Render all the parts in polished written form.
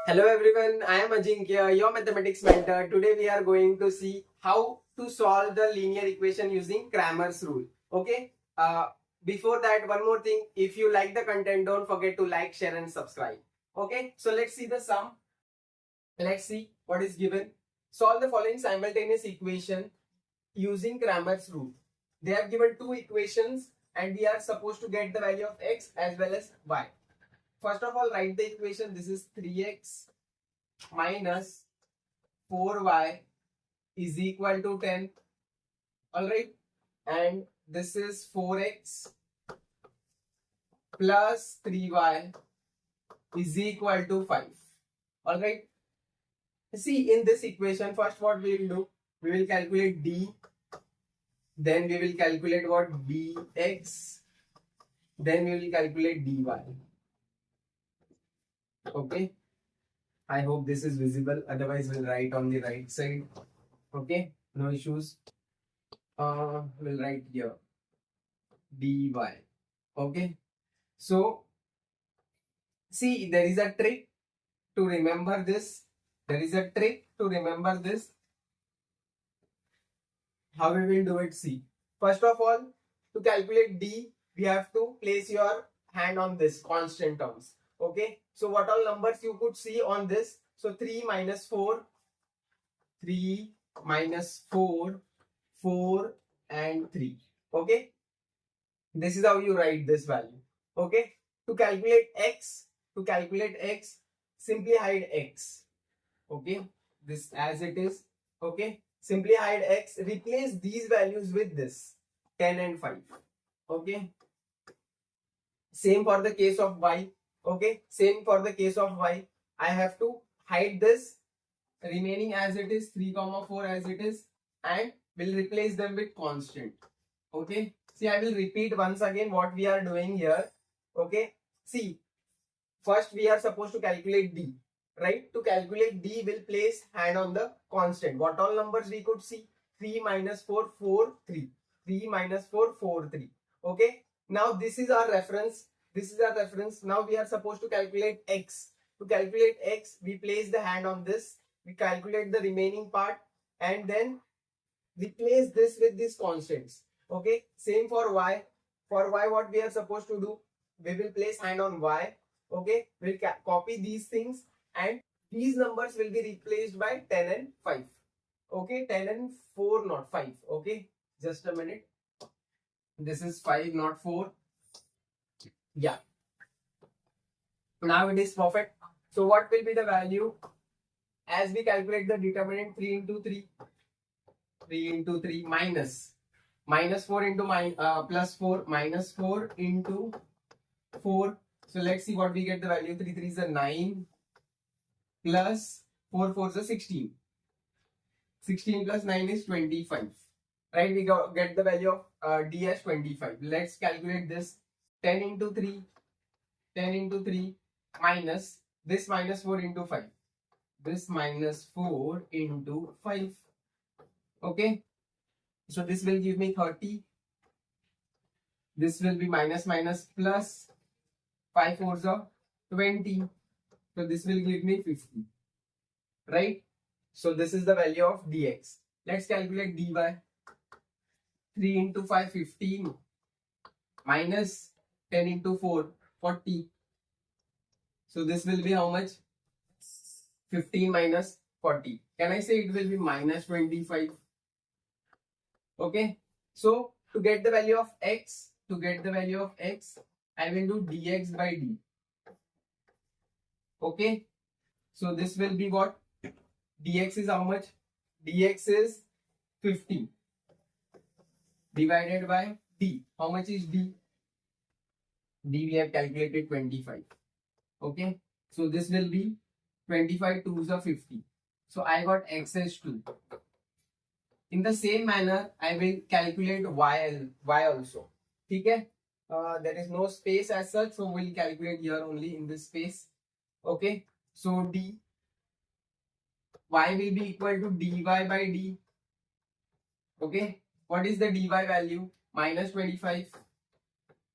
Hello everyone, I am Ajinkya, your mathematics mentor. Today we are going to see how to solve the linear equation using Cramer's rule. Okay. Before that, one more thing. If you like the content, don't forget to like, share and subscribe. Okay. So let's see the sum. Let's see what is given. Solve the following simultaneous equation using Cramer's rule. They have given two equations and we are supposed to get the value of x as well as y. First of all, write the equation. This is 3x minus 4y is equal to 10. Alright. And this is 4x plus 3y is equal to 5. Alright. See, in this equation, first what we will do, we will calculate d, then we will calculate what dx, then we will calculate dy. Okay. I hope this is visible, otherwise we'll write on the right side. Okay, no issues. We'll write here dy. Okay, so see, there is a trick to remember this. There is a trick to remember this. How we will do it? See, first of all, to calculate d, we have to place your hand on this constant terms. Okay, so what all numbers you could see on this? So 3 minus 4, 3 minus 4, 4 and 3. Okay, this is how you write this value. Okay, to calculate x, simply hide x. Okay, this as it is. Okay, simply hide x, replace these values with this 10 and 5. Okay, same for the case of y. Okay, same for the case of y. I have to hide this, remaining as it is, 3 comma 4 as it is, and will replace them with constant. Okay, see, I will repeat once again what we are doing here. Okay, see, first we are supposed to calculate d, right? To calculate d, will place hand on the constant. What all numbers we could see? 3 minus 4, 4, 3. 3 minus 4, 4, 3. Okay, now this is our reference. This is our reference. Now we are supposed to calculate x. To calculate x, we place the hand on this. We calculate the remaining part and then replace this with these constants. Okay, same for y. For y, what we are supposed to do? We will place hand on y. Okay, we'll copy these things and these numbers will be replaced by 10 and 5. Okay, 10 and 4, not 5. Okay, just a minute. This is 5, not 4. Yeah. Now it is perfect. So what will be the value? As we calculate the determinant, 3 into 3. 3 into 3 minus 4 into plus 4, minus 4 into 4. So let's see what we get the value. 3 3 is a 9 plus 4 4 is a 16. 16 plus 9 is 25. Right, we get the value of d as 25. Let's calculate this. 10 into 3. 10 into 3 minus this minus 4 into 5. This minus 4 into 5. Okay, so this will give me 30. This will be minus minus plus 5 4s are 20. So this will give me 50. Right? So this is the value of dx. Let's calculate dy. 3 into 5, 15. Minus 10 into 4, 40. So this will be how much? 15 minus 40. Can I say it will be minus 25? Okay. So to get the value of x, I will do dx by d. Okay. So this will be what? Dx is how much? Dx is 50 divided by d. How much is d? D we have calculated 25. Okay. So this will be 25 2s are 50. So I got x as 2. In the same manner, I will calculate y also. Okay. There is no space as such, so we'll calculate here only in this space. Okay. So d, y will be equal to dy by d. Okay. What is the dy value? Minus 25.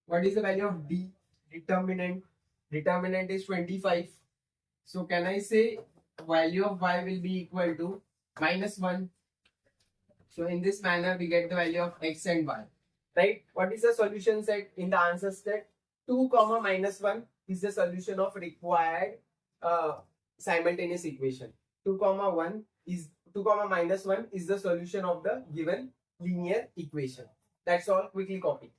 What is the value of d? Determinant. Determinant is 25. So can I say value of y will be equal to -1? So in this manner, we get the value of x and y. Right? What is the solution set in the answer set? 2 comma -1 is the solution of required simultaneous equation. 2 comma 1 is 2 comma -1 is the solution of the given linear equation. That's all. Quickly copy.